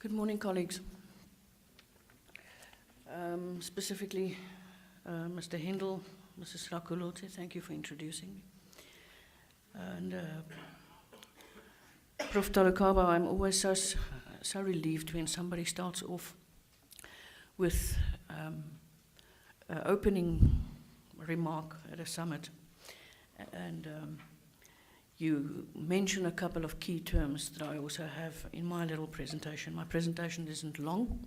Good morning, colleagues. Specifically, Mr. Hindel, Mrs. Rakulote, thank you for introducing me. And Prof. Talukaba, I'm always so relieved when somebody starts off with an opening remark at a summit. And you mention a couple of key terms that I also have in my little presentation. My presentation isn't long.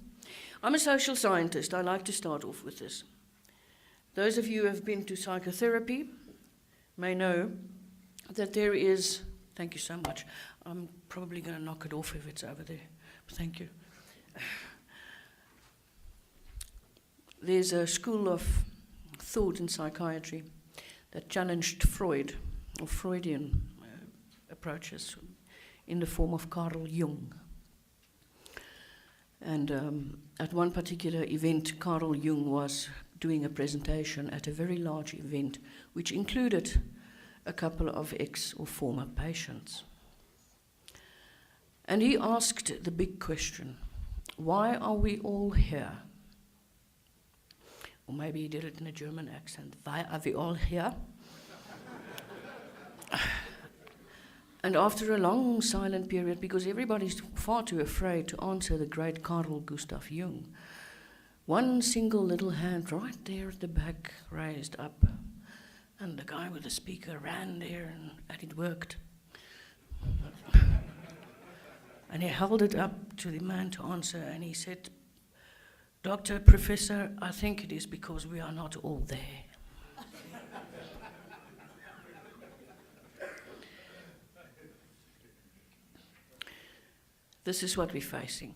I'm a social scientist. I like to start off with this. Those of you who have been to psychotherapy may know that there is, thank you so much. I'm probably going to knock it off if it's over there. Thank you. There's a school of thought in psychiatry that challenged Freud, or Freudian approaches, in the form of Carl Jung. And at one particular event, Carl Jung was doing a presentation at a very large event, which included a couple of ex or former patients. And he asked the big question, why are we all here? Or maybe he did it in a German accent, why are we all here? And after a long silent period, because everybody's far too afraid to answer the great Carl Gustav Jung, one single little hand right there at the back raised up, and the guy with the speaker ran there, and it worked. And he held it up to the man to answer, and he said, "Doctor, Professor, I think it is because we are not all there." This is what we're facing.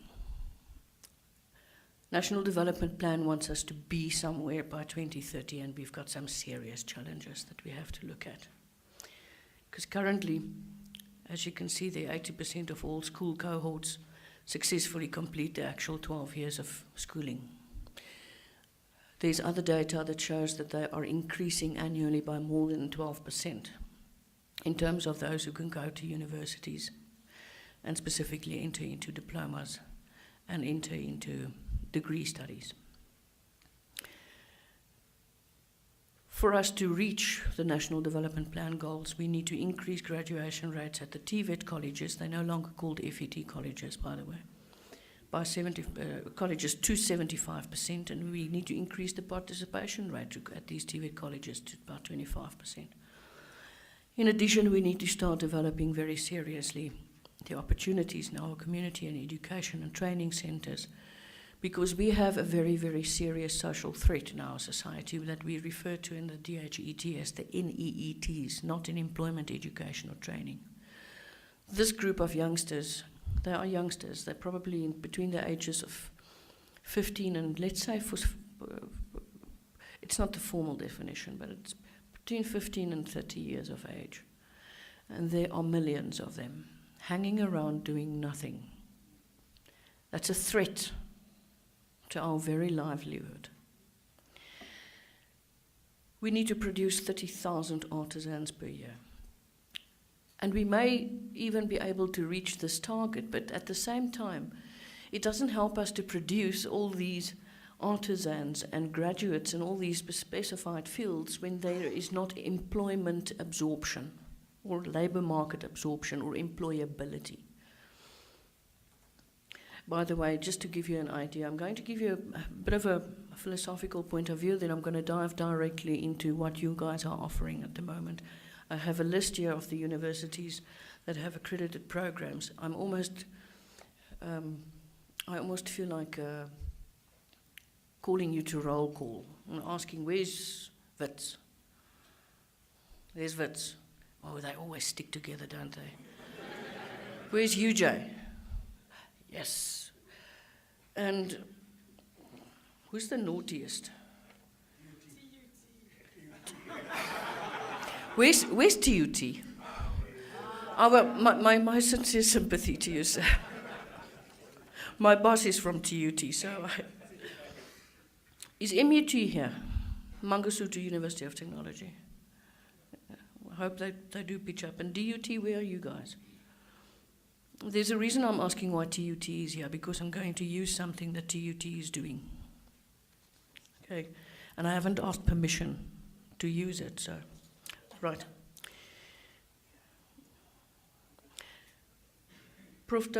National Development Plan wants us to be somewhere by 2030, and we've got some serious challenges that we have to look at. Because currently, as you can see, there 80% of all school cohorts successfully complete the actual 12 years of schooling. There's other data that shows that they are increasing annually by more than 12% in terms of those who can go to universities and specifically enter into diplomas and enter into degree studies. For us to reach the National Development Plan goals, we need to increase graduation rates at the TVET colleges. They're no longer called FET colleges, by the way, by colleges to 75%, and we need to increase the participation rate at these TVET colleges to about 25%. In addition, we need to start developing very seriously the opportunities in our community and education and training centers, because we have a very, very serious social threat in our society that we refer to in the DHET as the NEETs, not in employment, education or training. This group of youngsters, they are youngsters, they're probably between the ages of 15 and, let's say, it's not the formal definition, but it's between 15 and 30 years of age. And there are millions of them hanging around doing nothing. That's a threat to our very livelihood. We need to produce 30,000 artisans per year. And we may even be able to reach this target, but at the same time, it doesn't help us to produce all these artisans and graduates in all these specified fields when there is not employment absorption, or labor market absorption, or employability. By the way, just to give you an idea, I'm going to give you a bit of a philosophical point of view, then I'm going to dive directly into what you guys are offering at the moment. I have a list here of the universities that have accredited programs. I almost feel like calling you to roll call and asking, where's Wits? There's Wits. Oh, they always stick together, don't they? Where's UJ? Yes. And who's the naughtiest? Where's TUT? Oh, well, my sincere sympathy to you, sir. My boss is from TUT, so Is MUT here? Mangosuthu University of Technology. I hope they do pitch up. And DUT, where are you guys? There's a reason I'm asking why TUT is here, because I'm going to use something that TUT is doing. Okay, and I haven't asked permission to use it, so, right. Prof.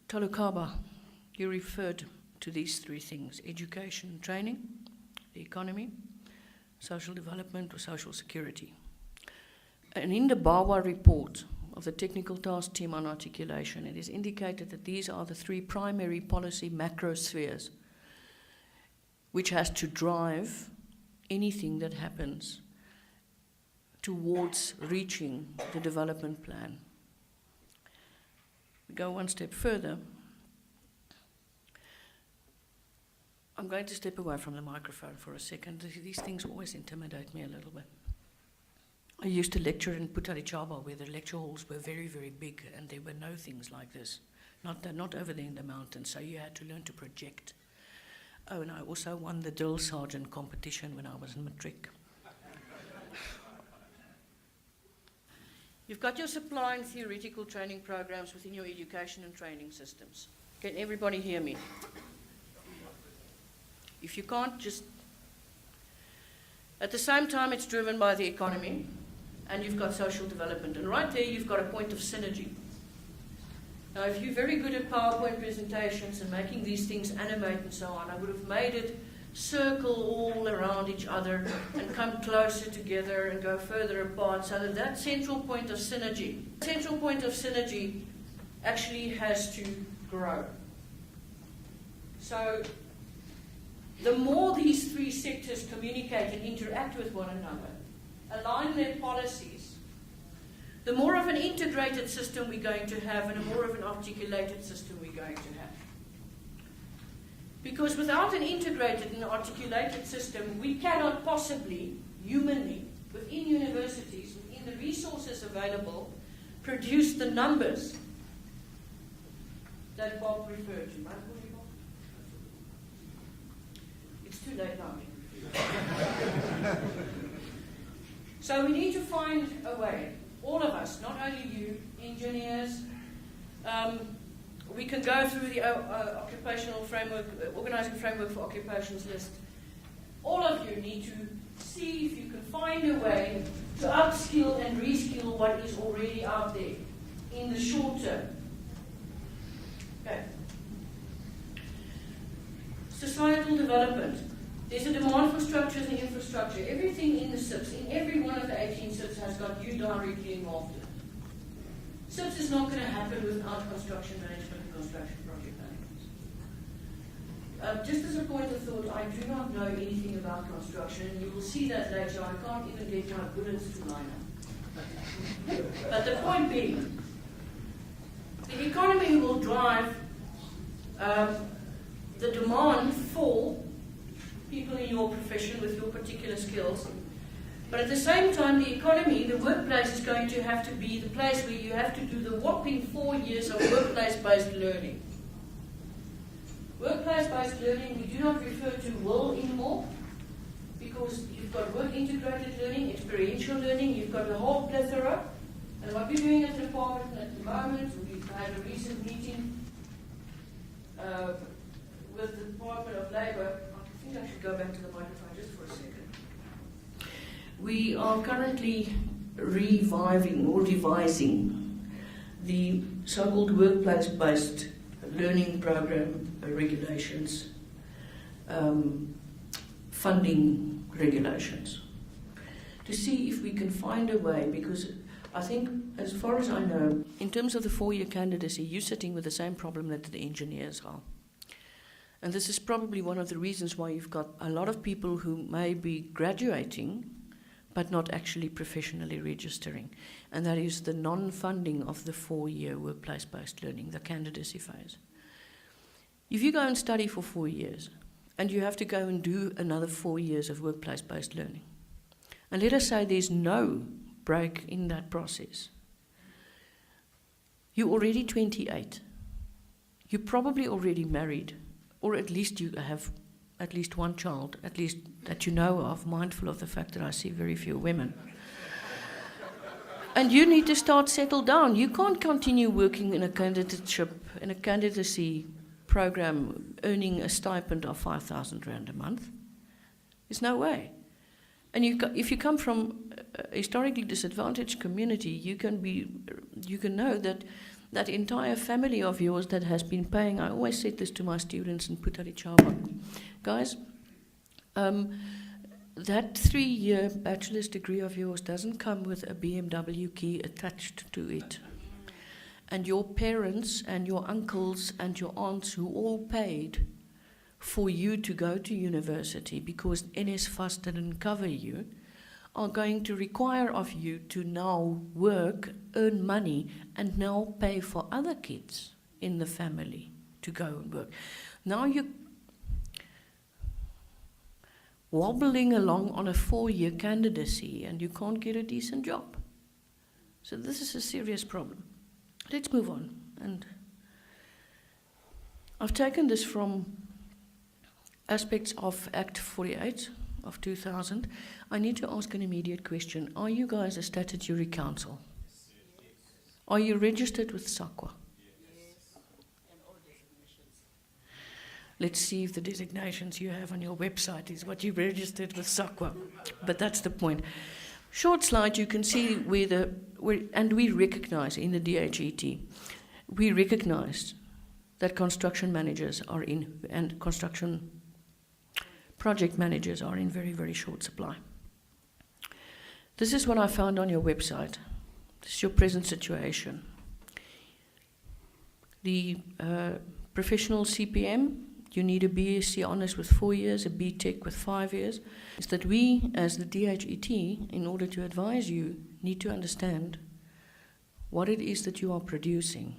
Talukaba, you referred to these three things: education and training, the economy, social development or social security. And in the BAWA report of the Technical Task Team on Articulation, it is indicated that these are the three primary policy macrospheres which has to drive anything that happens towards reaching the development plan. We go one step further. I'm going to step away from the microphone for a second. These things always intimidate me a little bit. I used to lecture in Putalichaba, where the lecture halls were very, very big, and there were no things like this. Not over there in the mountains, so you had to learn to project. Oh, and I also won the drill sergeant competition when I was in matric. You've got your supply and theoretical training programs within your education and training systems. Can everybody hear me? If you can't, just... At the same time, it's driven by the economy, and you've got social development. And right there, you've got a point of synergy. Now, if you're very good at PowerPoint presentations and making these things animate and so on, I would have made it circle all around each other and come closer together and go further apart, so that that central point of synergy actually has to grow. So the more these three sectors communicate and interact with one another, align their policies, the more of an integrated system we're going to have and the more of an articulated system we're going to have. Because without an integrated and articulated system, we cannot possibly, humanly, within universities, within the resources available, produce the numbers that Bob referred to. It's too late now. So we need to find a way, all of us, not only you, engineers. We can go through the occupational framework, organizing framework for occupations list. All of you need to see if you can find a way to upskill and reskill what is already out there in the short term. Okay. Societal development. There's a demand for structures and infrastructure. Everything in the SIPs, in every one of the 18 SIPs, has got you directly involved in it. SIPs is not going to happen without construction management and construction project management. Just as a point of thought, I do not know anything about construction, and you will see that later. I can't even get my bullets to line up. But the point being, the economy will drive the demand for people in your profession with your particular skills. But at the same time, the economy, the workplace, is going to have to be the place where you have to do the whopping 4 years of workplace-based learning. Workplace-based learning, we do not refer to WIL anymore, because you've got work-integrated learning, experiential learning, you've got a whole plethora. And what we're doing at the department at the moment, we've had a recent meeting with the Department of Labour. I think I should go back to the microphone just for a second. We are currently reviving or revising the so-called workplace-based learning program regulations, funding regulations, to see if we can find a way, because I think, as far as I know, in terms of the 4-year candidacy, you're sitting with the same problem that the engineers are. And this is probably one of the reasons why you've got a lot of people who may be graduating but not actually professionally registering. And that is the non-funding of the 4-year workplace-based learning, the candidacy phase. If you go and study for 4 years, and you have to go and do another 4 years of workplace-based learning, and let us say there's no break in that process, you're already 28. You're probably already married, or at least you have at least one child, at least that you know of, mindful of the fact that I see very few women. And you need to start settle down. You can't continue working in a candidacy program earning a stipend of 5,000 Rand a month. There's no way. And if you come from a historically disadvantaged community, you can know that that entire family of yours that has been paying. I always said this to my students in Putari Chaba. Guys, that 3-year bachelor's degree of yours doesn't come with a BMW key attached to it. And your parents and your uncles and your aunts who all paid for you to go to university because NSFAS didn't cover you, are going to require of you to now work, earn money, and now pay for other kids in the family to go and work. Now you're wobbling along on a 4-year candidacy and you can't get a decent job. So this is a serious problem. Let's move on. And I've taken this from aspects of Act 48 of 2000. I need to ask an immediate question. Are you guys a statutory council? Are you registered with SAQA? Let's see if the designations you have on your website is what you registered with SAQA. But that's the point. Short slide, you can see and we recognize in the DHET, we recognize that construction managers are and construction project managers are in very, very short supply. This is what I found on your website. This is your present situation. The professional CPM, you need a BSc Honours with 4 years, a BTech with 5 years. Is that we, as the DHET, in order to advise you, need to understand what it is that you are producing.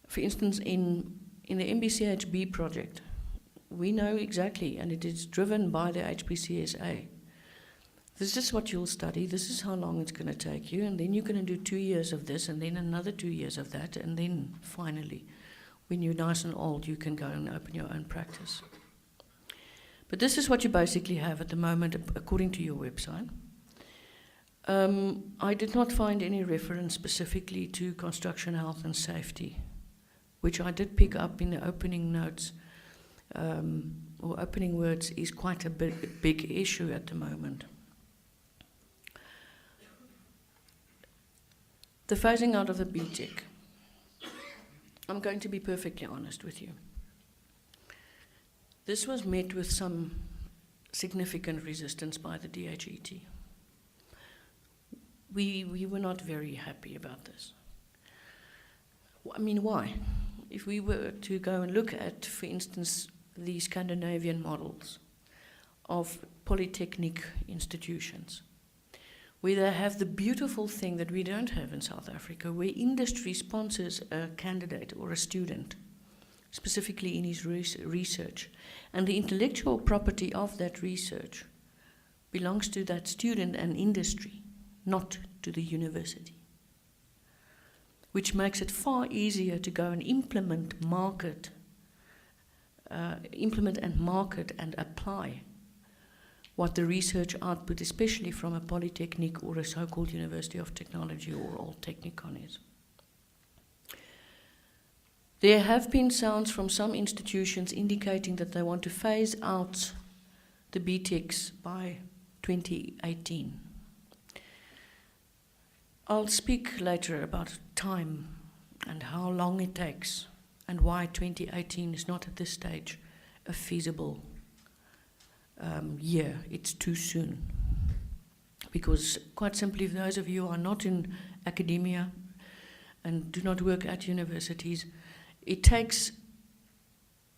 For instance, in the MBCHB project, we know exactly, and it is driven by the HPCSA. This is what you'll study, this is how long it's going to take you, and then you're going to do 2 years of this, and then another 2 years of that, and then finally, when you're nice and old, you can go and open your own practice. But this is what you basically have at the moment, according to your website. I did not find any reference specifically to construction health and safety, which I did pick up in the opening notes, or opening words, is quite a big issue at the moment. The phasing out of the BTech. I'm going to be perfectly honest with you. This was met with some significant resistance by the DHET. We were not very happy about this. I mean, why? If we were to go and look at, for instance, the Scandinavian models of polytechnic institutions, where they have the beautiful thing that we don't have in South Africa, where industry sponsors a candidate or a student, specifically in his research, and the intellectual property of that research belongs to that student and industry, not to the university, which makes it far easier to go and implement and market and apply what the research output, especially from a polytechnic or a so-called University of Technology or all technicon is. There have been sounds from some institutions indicating that they want to phase out the BTECs by 2018. I'll speak later about time and how long it takes and why 2018 is not at this stage a feasible year. It's too soon. Because quite simply, for those of you who are not in academia and do not work at universities, it takes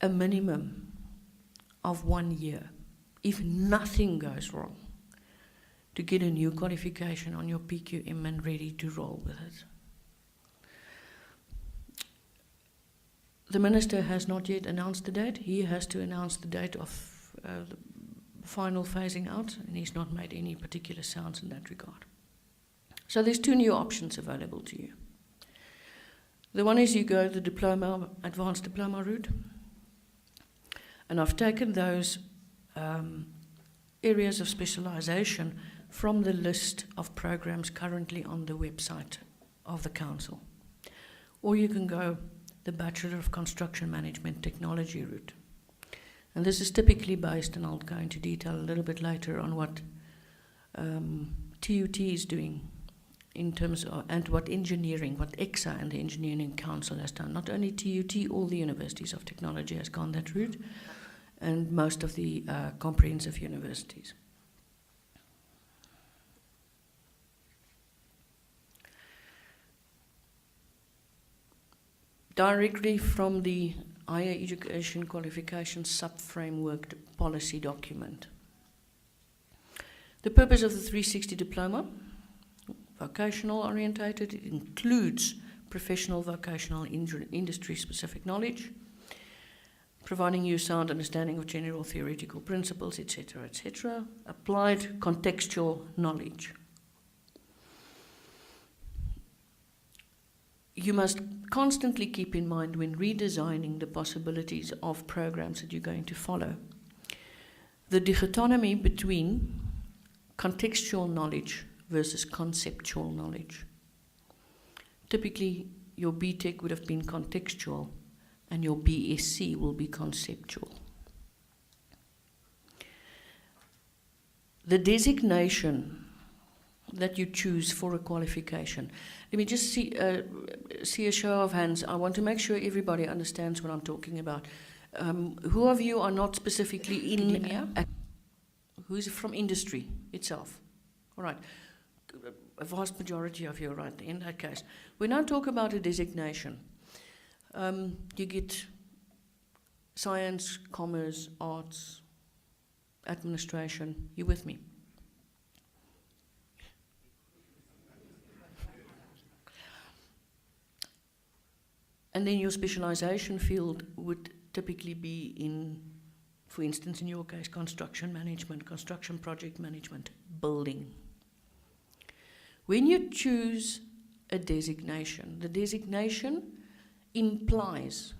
a minimum of 1 year, if nothing goes wrong, to get a new qualification on your PQM and ready to roll with it. The Minister has not yet announced the date. He has to announce the date of the final phasing out, and he's not made any particular sounds in that regard. So there's 2 new options available to you. The one is you go the diploma, advanced diploma route, and I've taken those areas of specialization from the list of programs currently on the website of the council. Or you can go the Bachelor of Construction Management Technology route. And this is typically based, and I'll go into detail a little bit later on what TUT is doing in terms of, and what engineering, what EXA and the Engineering Council has done. Not only TUT, all the universities of technology has gone that route, and most of the comprehensive universities. Directly from the Higher Education Qualifications Sub-Framework Policy Document. The purpose of the 360 diploma, vocational orientated, it includes professional, vocational, industry-specific knowledge, providing you sound understanding of general theoretical principles, etc., applied contextual knowledge. You must constantly keep in mind when redesigning the possibilities of programs that you're going to follow the dichotomy between contextual knowledge versus conceptual knowledge. Typically, your BTech would have been contextual and your BSc will be conceptual. The designation that you choose for a qualification. Let me just see a show of hands. I want to make sure everybody understands what I'm talking about. Who of you are not specifically in academia? Who's from industry itself? All right. A vast majority of you are right in that case. We now talk about a designation. You get science, commerce, arts, administration. You with me? And then your specialization field would typically be in, for instance, in your case, construction management, construction project management, building. When you choose a designation, the designation implies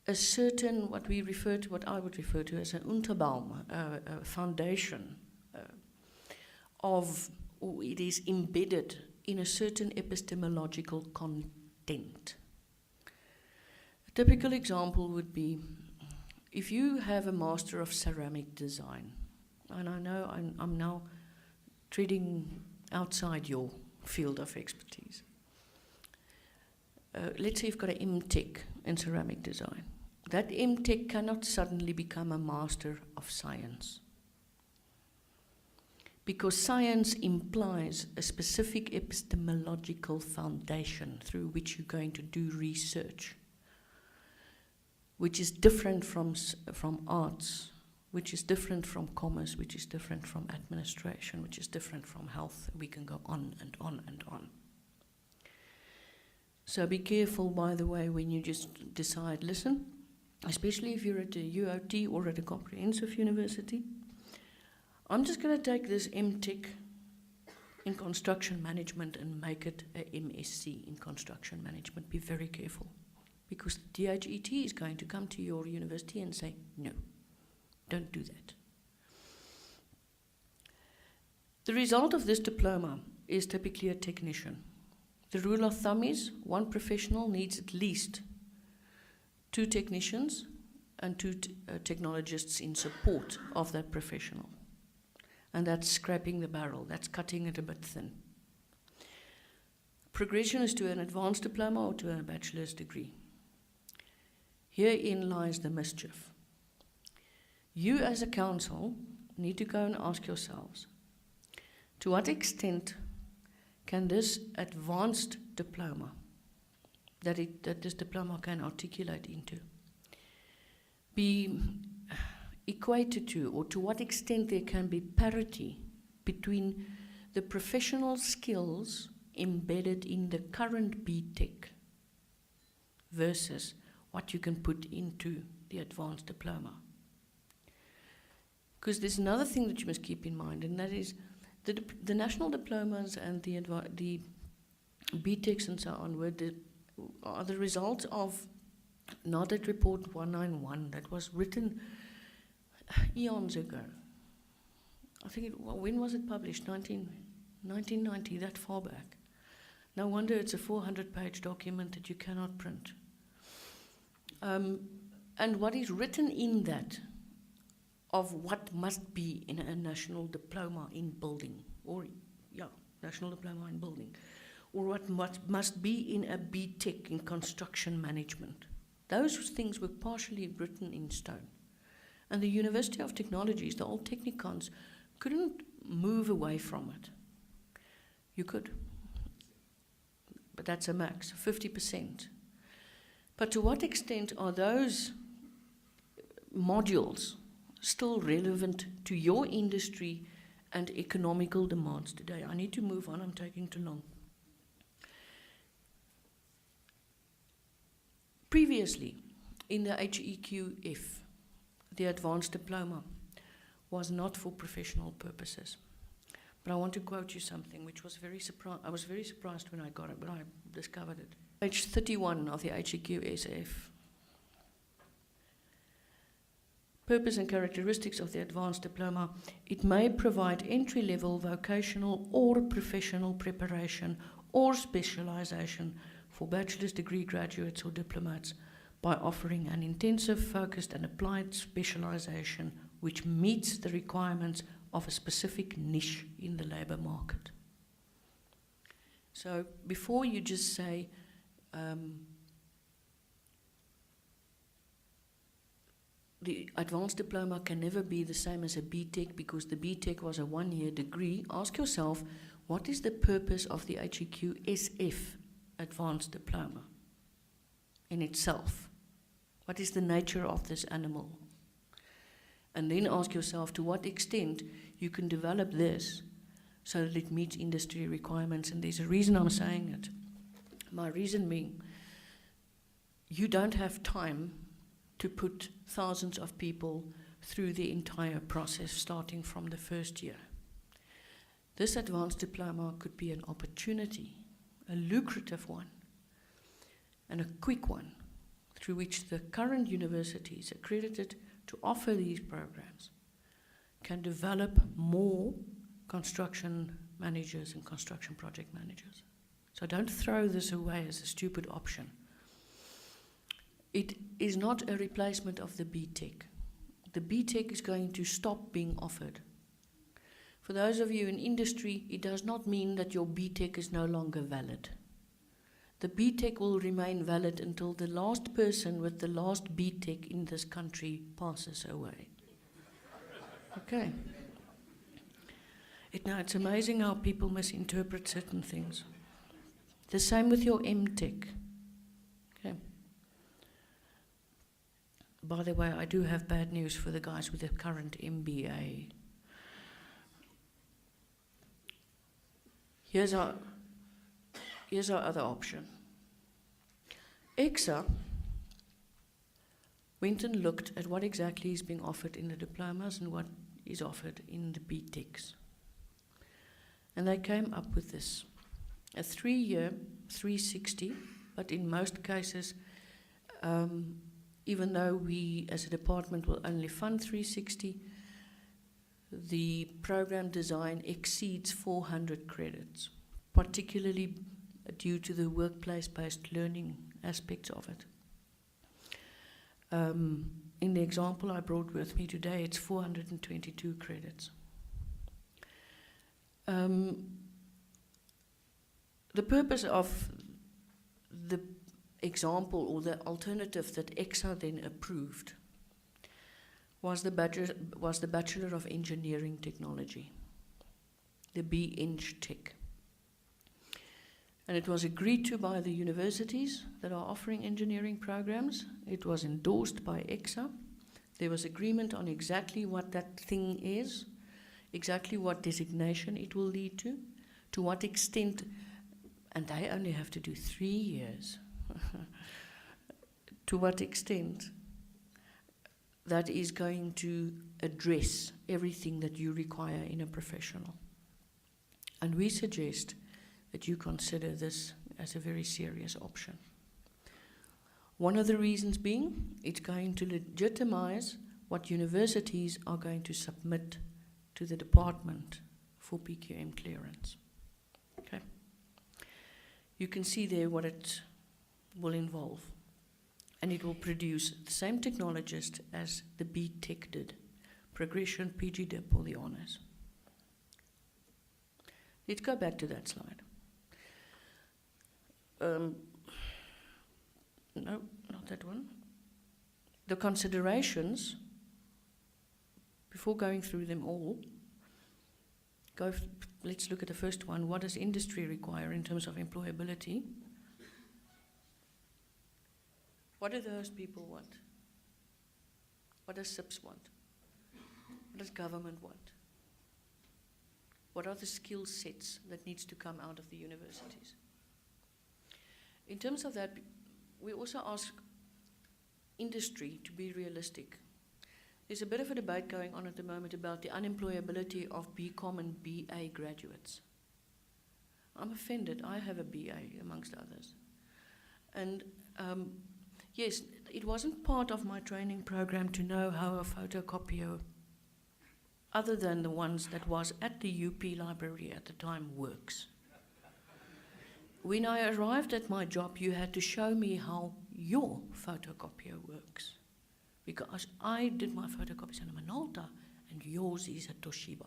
a certain, what I would refer to as an Unterbaum, a foundation of, or it is embedded in a certain epistemological content. A typical example would be, if you have a Master of Ceramic Design, and I know I'm now treading outside your field of expertise. Let's say you've got an MTech in ceramic design. That MTech cannot suddenly become a Master of Science, because science implies a specific epistemological foundation through which you're going to do research, which is different from arts, which is different from commerce, which is different from administration, which is different from health. We can go on and on and on. So be careful, by the way, when you just decide, listen, especially if you're at a UOT or at a comprehensive university, I'm just going to take this MTech in construction management and make it a MSc in construction management. Be very careful, because the DHET is going to come to your university and say, no, don't do that. The result of this diploma is typically a technician. The rule of thumb is one professional needs at least 2 technicians and 2 technologists in support of that professional. And that's scraping the barrel, that's cutting it a bit thin. Progression is to an advanced diploma or to a bachelor's degree. Herein lies the mischief. You as a council need to go and ask yourselves, to what extent can this advanced diploma, that this diploma can articulate into, be equated to, or to what extent there can be parity between the professional skills embedded in the current BTech versus what you can put into the advanced diploma. Because there's another thing that you must keep in mind, and that is the national diplomas and the BTechs and so on are the result of NADET Report 191 that was written eons ago. I think, when was it published? 1990, that far back. No wonder it's a 400-page document that you cannot print. And what is written in that of what must be in a national diploma in building, national diploma in building, or what must be in a BTEC in construction management. Those things were partially written in stone. And the University of Technologies, the old technicons, couldn't move away from it. You could, but that's a max, 50%. But to what extent are those modules still relevant to your industry and economical demands today? I need to move on, I'm taking too long. Previously, in the HEQF, the advanced diploma was not for professional purposes. But I want to quote you something which was I was very surprised when I got it, when I discovered it. Page 31 of the HEQSF. Purpose and characteristics of the advanced diploma. It may provide entry-level vocational or professional preparation or specialization for bachelor's degree graduates or diplomats by offering an intensive, focused and applied specialization which meets the requirements of a specific niche in the labor market. So before you just say, the advanced diploma can never be the same as a BTEC because the BTEC was a one-year degree, ask yourself, what is the purpose of the HEQSF advanced diploma in itself? What is the nature of this animal? And then ask yourself to what extent you can develop this so that it meets industry requirements. And there's a reason I'm saying it. My reason being, you don't have time to put thousands of people through the entire process starting from the first year. This advanced diploma could be an opportunity, a lucrative one, and a quick one, through which the current universities accredited to offer these programs can develop more construction managers and construction project managers. So don't throw this away as a stupid option. It is not a replacement of the BTEC. The BTEC is going to stop being offered. For those of you in industry, it does not mean that your BTEC is no longer valid. The BTEC will remain valid until the last person with the last BTEC in this country passes away. Okay. It's amazing how people misinterpret certain things. The same with your MTech. Okay. By the way, I do have bad news for the guys with the current MBA. Here's our other option. EXA went and looked at what exactly is being offered in the diplomas and what is offered in the BTECs. And they came up with this. A 3-year, 360, but in most cases, even though we as a department will only fund 360, the program design exceeds 400 credits, particularly due to the workplace-based learning aspects of it. In the example I brought with me today, it's 422 credits. The purpose of the example or the alternative that EXA then approved was the Bachelor of Engineering Technology, the BEng-Tech. And it was agreed to by the universities that are offering engineering programs. It was endorsed by EXA. There was agreement on exactly what that thing is, exactly what designation it will lead to what extent, and they only have to do 3 years, to what extent that is going to address everything that you require in a professional. And we suggest that you consider this as a very serious option. One of the reasons being, it's going to legitimize what universities are going to submit to the department for PQM clearance. Okay. You can see there what it will involve. And it will produce the same technologist as the B.Tech did. Progression, PG Dip, or the honours. Let's go back to that slide. No, not that one. The considerations, before going through them all, let's look at the first one. What does industry require in terms of employability? What do those people want? What does SIPS want? What does government want? What are the skill sets that needs to come out of the universities? In terms of that, we also ask industry to be realistic. There's a bit of a debate going on at the moment about the unemployability of BCom and BA graduates. I'm offended. I have a BA, amongst others. And yes, it wasn't part of my training program to know how a photocopier, other than the ones that was at the UP library at the time, works. When I arrived at my job, you had to show me how your photocopier works. Because I did my photocopies on a Minolta, and yours is a Toshiba.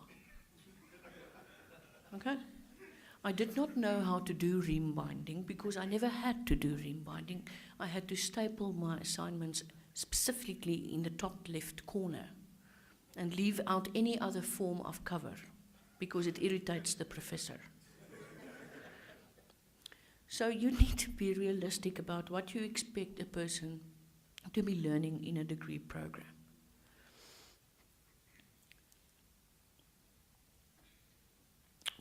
Okay? I did not know how to do ream binding because I never had to do ream binding. I had to staple my assignments specifically in the top left corner and leave out any other form of cover because it irritates the professor. So you need to be realistic about what you expect a person to be learning in a degree program.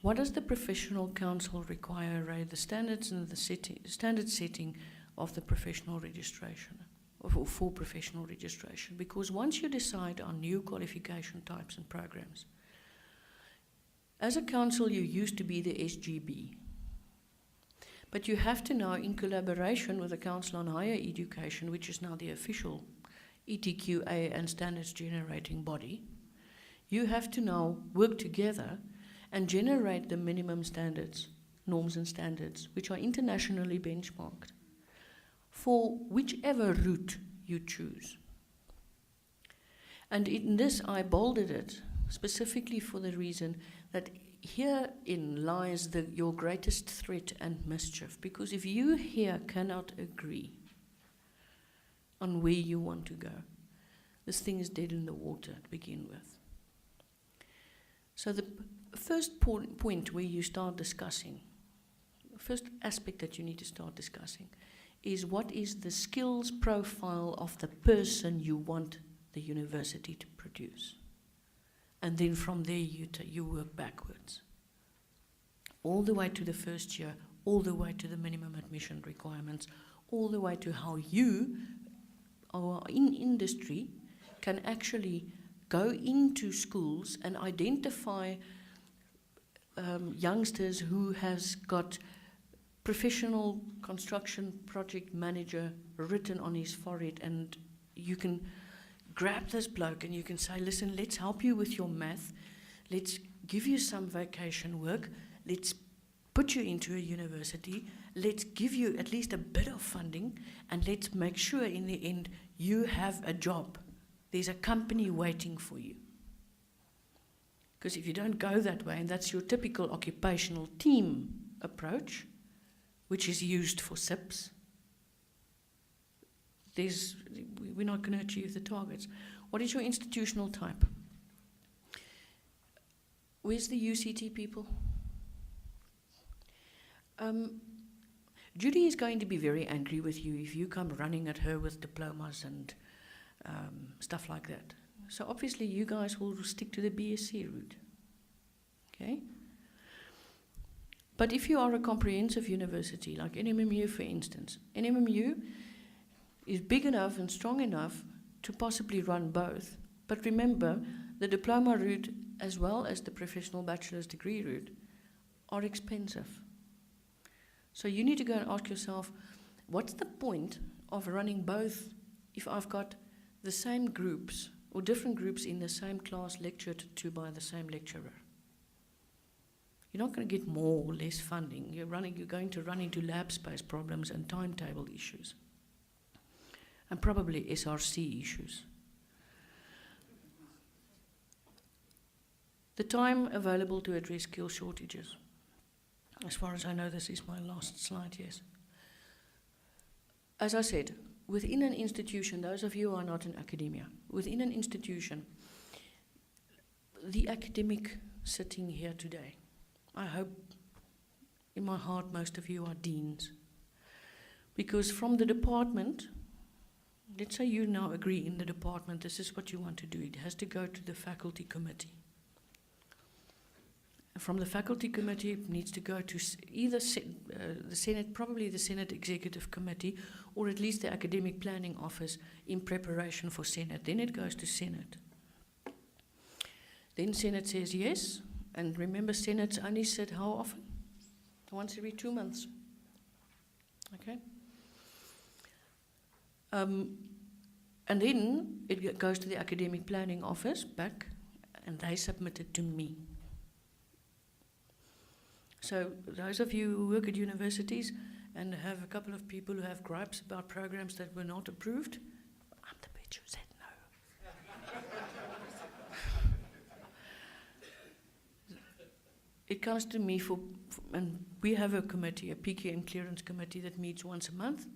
What does the Professional Council require, Ray? The standards and the standard setting of the professional registration, or for professional registration. Because once you decide on new qualification types and programs, as a council you used to be the SGB. But you have to now, in collaboration with the Council on Higher Education, which is now the official ETQA and standards generating body, you have to now work together and generate the minimum standards, norms and standards, which are internationally benchmarked for whichever route you choose. And in this, I bolded it specifically for the reason that herein lies your greatest threat and mischief, because if you here cannot agree on where you want to go, this thing is dead in the water to begin with. So the first point where you start discussing, the first aspect that you need to start discussing is what is the skills profile of the person you want the university to produce. And then from there you work backwards. All the way to the first year, all the way to the minimum admission requirements, all the way to how you, or in industry, can actually go into schools and identify youngsters who has got professional construction project manager written on his forehead, and you can grab this bloke and you can say, listen, let's help you with your math, let's give you some vacation work, let's put you into a university, let's give you at least a bit of funding, and let's make sure in the end you have a job. There's a company waiting for you. Because if you don't go that way, and that's your typical occupational team approach, which is used for SIPs, we're not going to achieve the targets. What is your institutional type? Where's the UCT people? Judy is going to be very angry with you if you come running at her with diplomas and stuff like that. So obviously you guys will stick to the BSc route. Okay? But if you are a comprehensive university, like NMMU for instance, NMMU is big enough and strong enough to possibly run both. But remember, the diploma route as well as the professional bachelor's degree route are expensive. So you need to go and ask yourself, what's the point of running both if I've got the same groups or different groups in the same class lectured to by the same lecturer. You're not going to get more or less funding. You're going to run into lab space problems and timetable issues, and probably SRC issues. The time available to address skill shortages. As far as I know, this is my last slide, yes. As I said, within an institution, those of you who are not in academia, within an institution, the academic sitting here today, I hope in my heart most of you are deans. Because from the department, let's say you now agree in the department, this is what you want to do, it has to go to the faculty committee. From the faculty committee, it needs to go to either the Senate, probably the Senate Executive Committee, or at least the Academic Planning Office in preparation for Senate. Then it goes to Senate. Then Senate says yes, and remember Senate's only sit how often? Once every 2 months. Okay? And then it goes to the Academic Planning Office back, and they submit it to me. So those of you who work at universities and have a couple of people who have gripes about programs that were not approved, I'm the bitch who said no. It comes to me and we have a committee, a PQM clearance committee that meets once a month.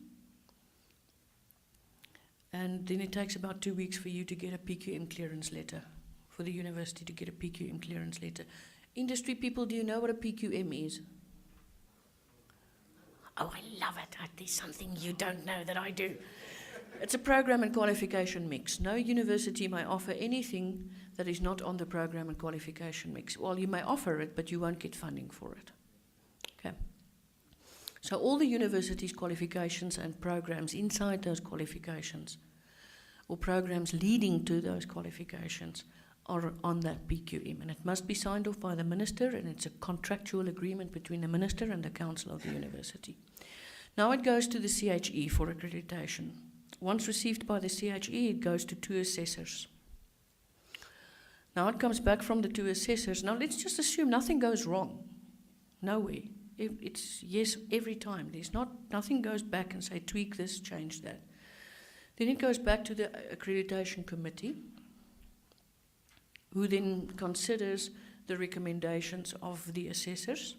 And then it takes about 2 weeks for you to get a PQM clearance letter, for the university to get a PQM clearance letter. Industry people, do you know what a PQM is? Oh, I love it. There's something you don't know that I do. It's a program and qualification mix. No university may offer anything that is not on the program and qualification mix. Well, you may offer it, but you won't get funding for it. Okay. So all the university's qualifications and programs inside those qualifications, or programs leading to those qualifications, are on that PQM, and it must be signed off by the minister, and it's a contractual agreement between the minister and the council of the university. Now it goes to the CHE for accreditation. Once received by the CHE, it goes to 2 assessors. Now it comes back from the 2 assessors. Now let's just assume nothing goes wrong. Nowhere. It's yes every time. Nothing goes back and say tweak this, change that. Then it goes back to the accreditation committee, who then considers the recommendations of the assessors.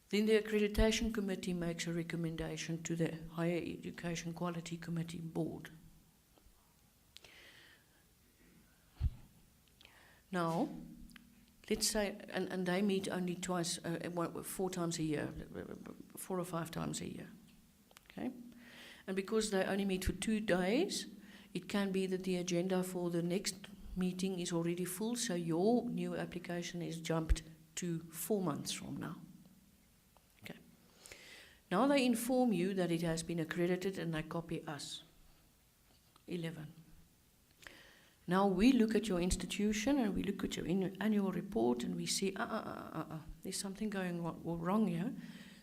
Then the accreditation committee makes a recommendation to the Higher Education Quality Committee board. Now, let's say, and they meet only 4 times a year, 4 or 5 times a year, okay? And because they only meet for 2 days, it can be that the agenda for the next meeting is already full, so your new application is jumped to 4 months from now. Okay. Now they inform you that it has been accredited and they copy us. 11. Now we look at your institution and we look at your annual report and we see, there's something going wrong here.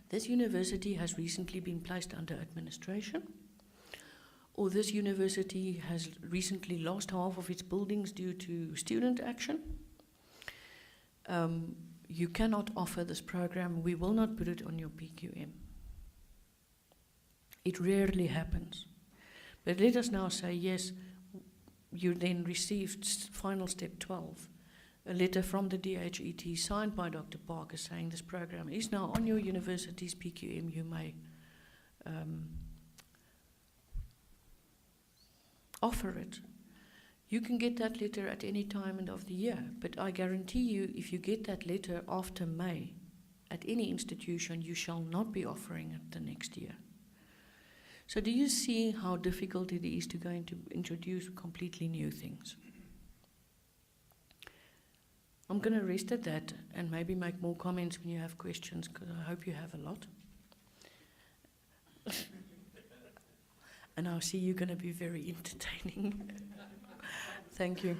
This university has recently been placed under administration, or this university has recently lost half of its buildings due to student action. You cannot offer this program. We will not put it on your PQM. It rarely happens. But let us now say, yes, you then received final step 12, a letter from the DHET signed by Dr. Parker saying this program is now on your university's PQM. You may offer it. You can get that letter at any time of the year, but I guarantee you, if you get that letter after May at any institution, you shall not be offering it the next year. So do you see how difficult it is to introduce completely new things? I'm going to rest at that and maybe make more comments when you have questions, because I hope you have a lot. And I see you're going to be very entertaining. Thank you.